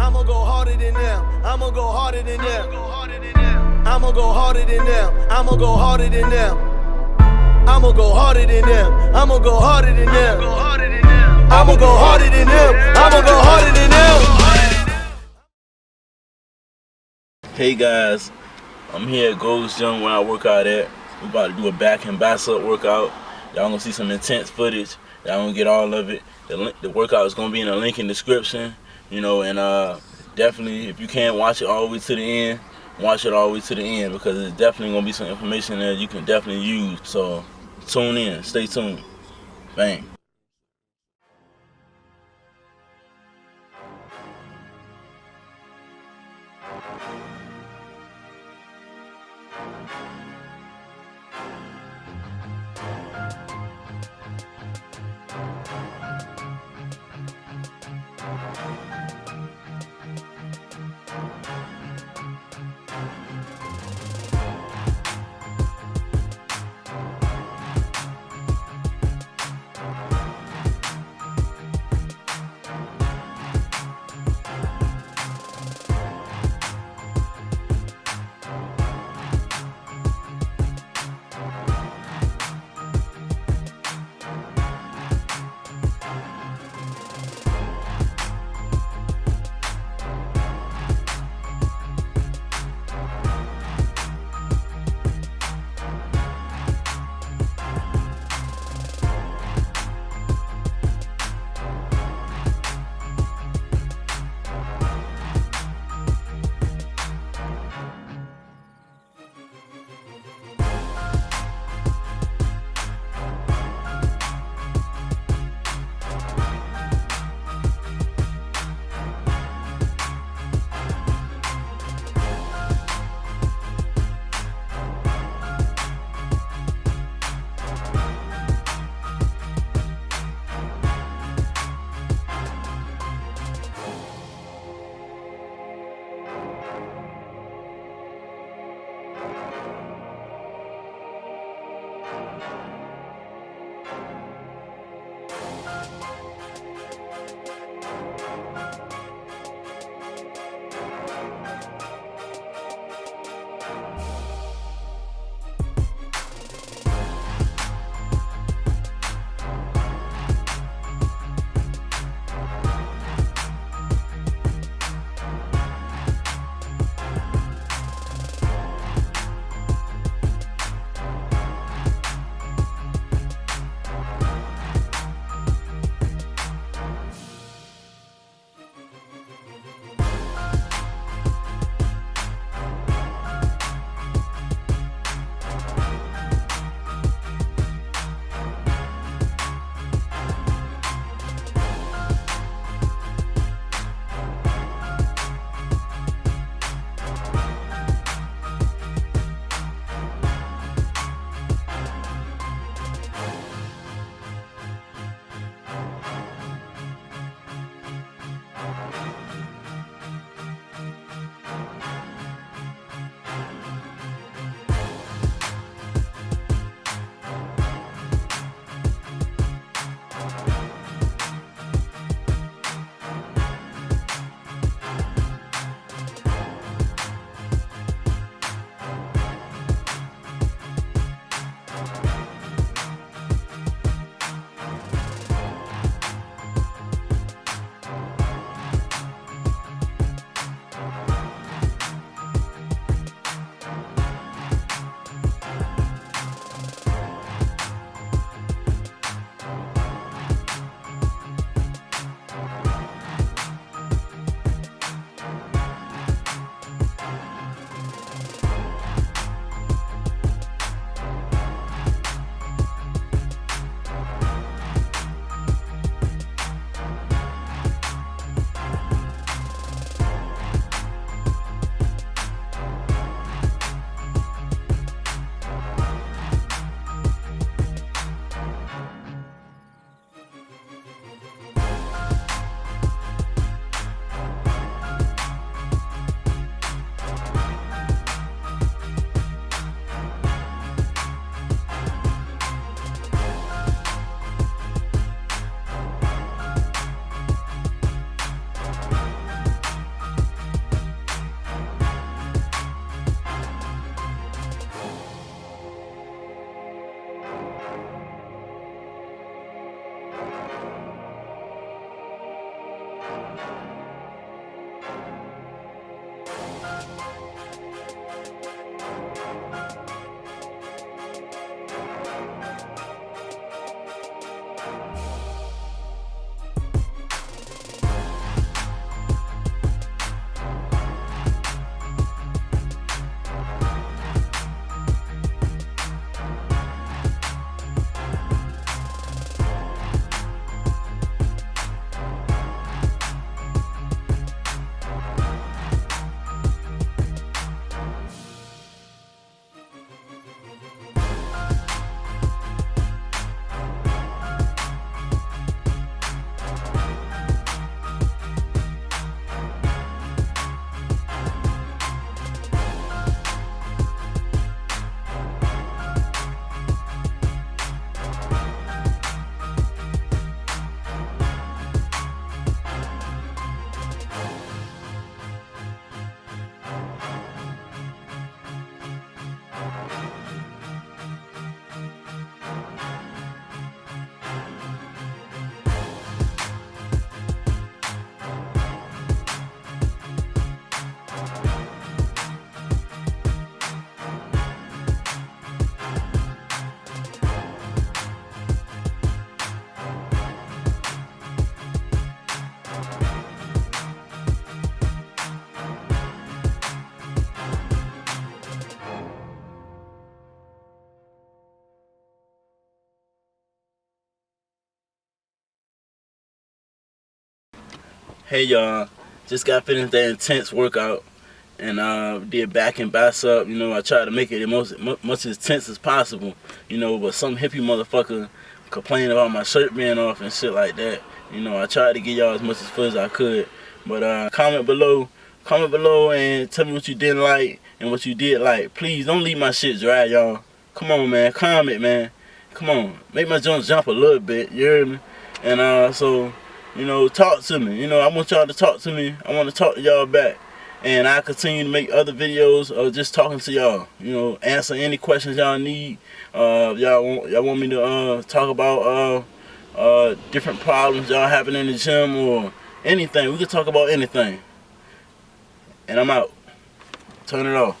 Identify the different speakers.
Speaker 1: I'ma go harder than them. I'ma go harder than them. I'ma go harder than them. I'ma go harder than them. I'ma go harder than them. I'ma go harder than them. I'ma go harder than them. I'ma go harder than them.
Speaker 2: Hey guys, I'm here at Gold's Gym where I work out at. We about to do a back and bicep workout. Y'all gonna see some intense footage. Y'all gonna get all of it. The workout is gonna be in the link in the description. You know, and definitely if you can't watch it all the way to the end, watch it all the way to the end because there's definitely gonna be some information there you can definitely use. So tune in, stay tuned. Bang. Hey y'all, just got finished that intense workout and did back and bicep. You know, I tried to make it much as tense as possible. You know, but some hippie motherfucker complained about my shirt being off and shit like that. You know, I tried to give y'all as much as fun as I could. But comment below and tell me what you didn't like and what you did like. Please don't leave my shit dry, y'all. Come on, man, comment, man. Come on, make my joints jump a little bit. You hear me? And so. You know, talk to me. You know, I want y'all to talk to me. I want to talk to y'all back. And I continue to make other videos of just talking to y'all. You know, answer any questions y'all need. Y'all want me to talk about different problems y'all having in the gym or anything. We can talk about anything. And I'm out. Turn it off.